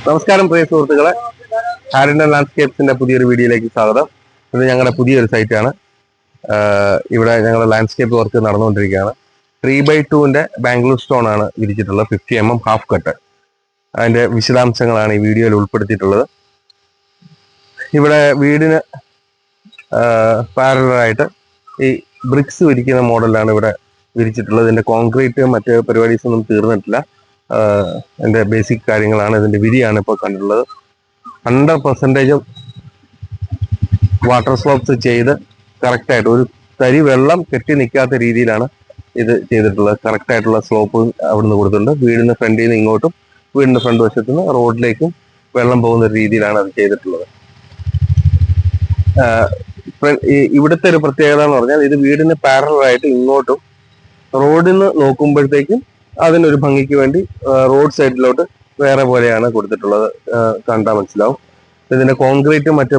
നമസ്കാരം പ്രിയ സുഹൃത്തുക്കളെ, ഹാരിൻഡൻ ലാൻഡ്സ്കേപ്സിന്റെ പുതിയൊരു വീഡിയോയിലേക്ക് സ്വാഗതം. ഇത് ഞങ്ങളുടെ പുതിയൊരു സൈറ്റാണ്. ഇവിടെ ഞങ്ങൾ ലാൻഡ്സ്കേപ്പ് വർക്ക് നടന്നുകൊണ്ടിരിക്കുകയാണ്. 3x2 ബാംഗ്ലൂർ സ്റ്റോൺ ആണ് വിരിച്ചിട്ടുള്ളത്. 50 mm ഹാഫ് കട്ട്. അതിന്റെ വിശദാംശങ്ങളാണ് ഈ വീഡിയോയിൽ ഉൾപ്പെടുത്തിയിട്ടുള്ളത്. ഇവിടെ വീടിന് പാരലായിട്ട് ഈ ബ്രിക്സ് വിരിക്കുന്ന മോഡലാണ് ഇവിടെ വിരിച്ചിട്ടുള്ളത്. ഇതിന്റെ കോൺക്രീറ്റ് മറ്റ് പരിപാടീസ് ഒന്നും തീർന്നിട്ടില്ല. എൻ്റെ ബേസിക് കാര്യങ്ങളാണ്. ഇതിന്റെ വിരിയാണ് ഇപ്പോൾ കണ്ടിട്ടുള്ളത്. 100% വാട്ടർ സ്ലോപ്സ് ചെയ്ത് കറക്റ്റായിട്ട് ഒരു തരി വെള്ളം കെട്ടി നിൽക്കാത്ത രീതിയിലാണ് ഇത് ചെയ്തിട്ടുള്ളത്. കറക്റ്റായിട്ടുള്ള സ്ലോപ്പ് അവിടുന്ന് കൊടുത്തിട്ടുണ്ട്. വീടിന് ഫ്രണ്ടിൽ നിന്ന് ഇങ്ങോട്ടും വീടിന്റെ ഫ്രണ്ട് വശത്തു നിന്ന് റോഡിലേക്കും വെള്ളം പോകുന്ന രീതിയിലാണ് അത് ചെയ്തിട്ടുള്ളത്. ഇവിടുത്തെ ഒരു പ്രത്യേകത എന്ന് പറഞ്ഞാൽ ഇത് വീടിന് പാരലായിട്ട് ഇങ്ങോട്ടും റോഡിൽ നിന്ന് നോക്കുമ്പോഴത്തേക്കും അതിനൊരു ഭംഗിക്ക് വേണ്ടി റോഡ് സൈഡിലോട്ട് വേറെ പോലെയാണ് കൊടുത്തിട്ടുള്ളത്. കണ്ടാൽ മനസ്സിലാവും. ഇതിന്റെ കോൺക്രീറ്റ് മറ്റ്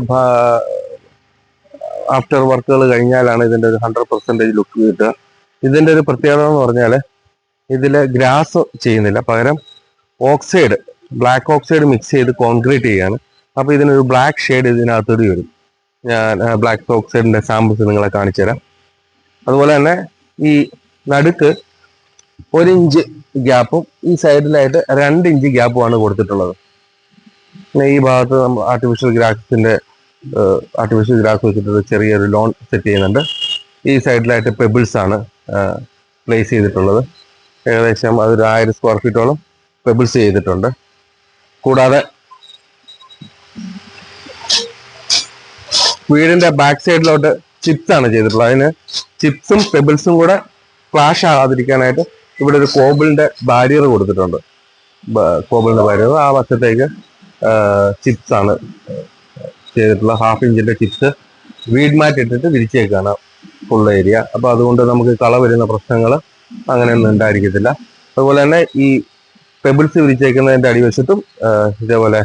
ആഫ്റ്റർ വർക്കുകൾ കഴിഞ്ഞാലാണ് ഇതിന്റെ ഒരു 100% ലുക്ക് കിട്ടുക. ഇതിന്റെ ഒരു പ്രത്യേകത എന്ന് പറഞ്ഞാൽ ഇതില് ഗ്രാസ് ചെയ്യുന്നില്ല, പകരം ഓക്സൈഡ്, ബ്ലാക്ക് ഓക്സൈഡ് മിക്സ് ചെയ്ത് കോൺക്രീറ്റ് ചെയ്യാണ്. അപ്പൊ ഇതിനൊരു ബ്ലാക്ക് ഷെയ്ഡ് ഇതിനകത്തോട് വരും. ഞാൻ ബ്ലാക്ക് ഓക്സൈഡിന്റെ സാമ്പിൾസ് നിങ്ങളെ കാണിച്ചു തരാം. അതുപോലെ തന്നെ ഈ നടുക്ക് 1 ഇഞ്ച് ഗ്യാപ്പും ഈ സൈഡിലായിട്ട് 2 ഇഞ്ച് ഗ്യാപ്പുമാണ് കൊടുത്തിട്ടുള്ളത്. പിന്നെ ഈ ഭാഗത്ത് നമ്മൾ ആർട്ടിഫിഷ്യൽ ഗ്രാസ് വെച്ചിട്ട് ചെറിയൊരു ലോൺ സെറ്റ് ചെയ്യുന്നുണ്ട്. ഈ സൈഡിലായിട്ട് പെബിൾസ് ആണ് പ്ലേസ് ചെയ്തിട്ടുള്ളത്. ഏകദേശം അതൊരു 1000 സ്ക്വയർ ഫീറ്റോളം പെബിൾസ് ചെയ്തിട്ടുണ്ട്. കൂടാതെ വീടിന്റെ ബാക്ക് സൈഡിലോട്ട് ചിപ്സ് ആണ് ചെയ്തിട്ടുള്ളത്. അതിന് ചിപ്സും പെബിൾസും കൂടെ ക്ലാഷ് ആകാതിരിക്കാനായിട്ട് ഇവിടെ ഒരു കോബിളിന്റെ ബാരിയർ കൊടുത്തിട്ടുണ്ട്. കോബിളിന്റെ ബാരിയർ ആ വശത്തേക്ക് ചിപ്സ് ആണ് ചെയ്തിട്ടുള്ളത്. 1/2 ഇഞ്ചിന്റെ ചിപ്സ് വീഡ് മാറ്റ് ഇട്ടിട്ട് വിരിച്ചേക്കാണ് ഫുൾ ഏരിയ. അപ്പൊ അതുകൊണ്ട് നമുക്ക് കള വരുന്ന പ്രശ്നങ്ങൾ അങ്ങനെയൊന്നും ഉണ്ടായിരിക്കത്തില്ല. അതുപോലെ തന്നെ ഈ പെബിൾസ് വിരിച്ചേക്കുന്നതിന്റെ അടിവശത്തും ഇതേപോലെ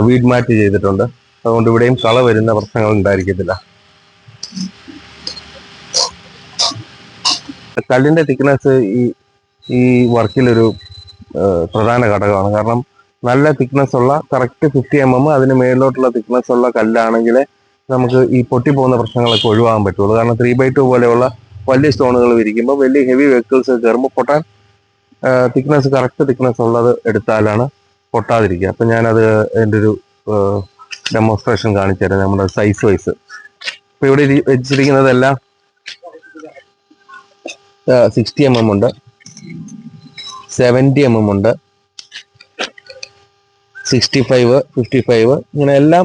വീഡ് മാറ്റ് ചെയ്തിട്ടുണ്ട്. അതുകൊണ്ട് ഇവിടെയും കള വരുന്ന പ്രശ്നങ്ങൾ ഉണ്ടായിരിക്കത്തില്ല. കല്ലിന്റെ തിക്നെസ് ഈ വർക്കിലൊരു പ്രധാന ഘടകമാണ്. കാരണം നല്ല തിക്നെസ് ഉള്ള കറക്റ്റ് 50 mm അതിന് മേളിലോട്ടുള്ള തിക്നെസ് ഉള്ള കല്ലാണെങ്കിൽ നമുക്ക് ഈ പൊട്ടിപ്പോകുന്ന പ്രശ്നങ്ങളൊക്കെ ഒഴിവാക്കാൻ പറ്റുള്ളൂ. കാരണം 3x2 പോലെയുള്ള വലിയ സ്റ്റോണുകൾ വിരിക്കുമ്പോൾ വലിയ ഹെവി വെഹിക്കിൾസ് കയറുമ്പോൾ പൊട്ടാൻ കറക്റ്റ് തിക്നെസ് ഉള്ളത് എടുത്താലാണ് പൊട്ടാതിരിക്കുക. അപ്പം ഞാനത് എൻ്റെ ഒരു ഡെമോൺസ്ട്രേഷൻ കാണിച്ചു തരാം. നമ്മുടെ സൈസ് വൈസ് ഇപ്പൊ ഇവിടെ വെച്ചിരിക്കുന്നതെല്ലാം 60 mm ഉണ്ട്, 70 mm ഉണ്ട്, 65, 55 ഇങ്ങനെ എല്ലാം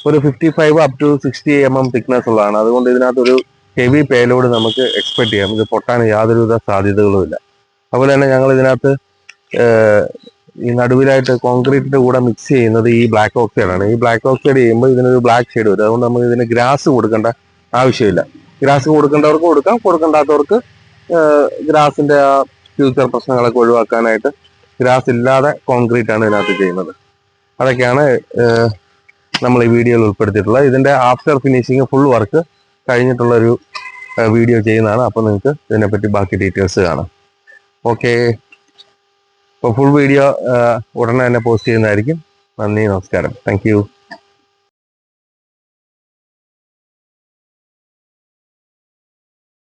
ഒരു 55 up to 60 mm തിക്നെസ് ഉള്ളതാണ്. അതുകൊണ്ട് ഇതിനകത്തൊരു ഹെവി പേലോഡ് നമുക്ക് എക്സ്പെക്ട് ചെയ്യാം. ഇത് പൊട്ടാൻ യാതൊരുവിധ സാധ്യതകളുമില്ല. അതുപോലെ തന്നെ ഞങ്ങൾ ഇതിനകത്ത് ഈ നടുവിലായിട്ട് കോൺക്രീറ്റിന്റെ കൂടെ മിക്സ് ചെയ്യുന്നത് ഈ ബ്ലാക്ക് ഓക്സൈഡ് ആണ്. ഈ ബ്ലാക്ക് ഓക്സൈഡ് ചെയ്യുമ്പോൾ ഇതിനൊരു ബ്ലാക്ക് ഷെയ്ഡ് വരും. അതുകൊണ്ട് നമുക്ക് ഇതിന് ഗ്രാസ് കൊടുക്കേണ്ട ആവശ്യമില്ല. ഗ്രാസ് കൊടുക്കേണ്ടവർക്ക് കൊടുക്കാം, കൊടുക്കേണ്ടാത്തവർക്ക് ഗ്രാസിന്റെ ആ ഫ്യൂച്ചർ പ്രശ്നങ്ങളൊക്കെ ഒഴിവാക്കാനായിട്ട് ഗ്രാസ് ഇല്ലാതെ കോൺക്രീറ്റ് ആണ് ഇതിനകത്ത് ചെയ്യുന്നത്. അതൊക്കെയാണ് നമ്മൾ ഈ വീഡിയോയിൽ ഉൾപ്പെടുത്തിയിട്ടുള്ളത്. ഇതിന്റെ ആഫ്റ്റർ ഫിനിഷിങ് ഫുൾ വർക്ക് കഴിഞ്ഞിട്ടുള്ളൊരു വീഡിയോ ചെയ്യുന്നതാണ്. അപ്പോൾ നിങ്ങൾക്ക് ഇതിനെപ്പറ്റി ബാക്കി ഡീറ്റെയിൽസ് കാണാം. ഓക്കെ, അപ്പോൾ ഫുൾ വീഡിയോ ഉടനെ തന്നെ പോസ്റ്റ് ചെയ്യുന്നതായിരിക്കും. നന്ദി, നമസ്കാരം, താങ്ക് യു.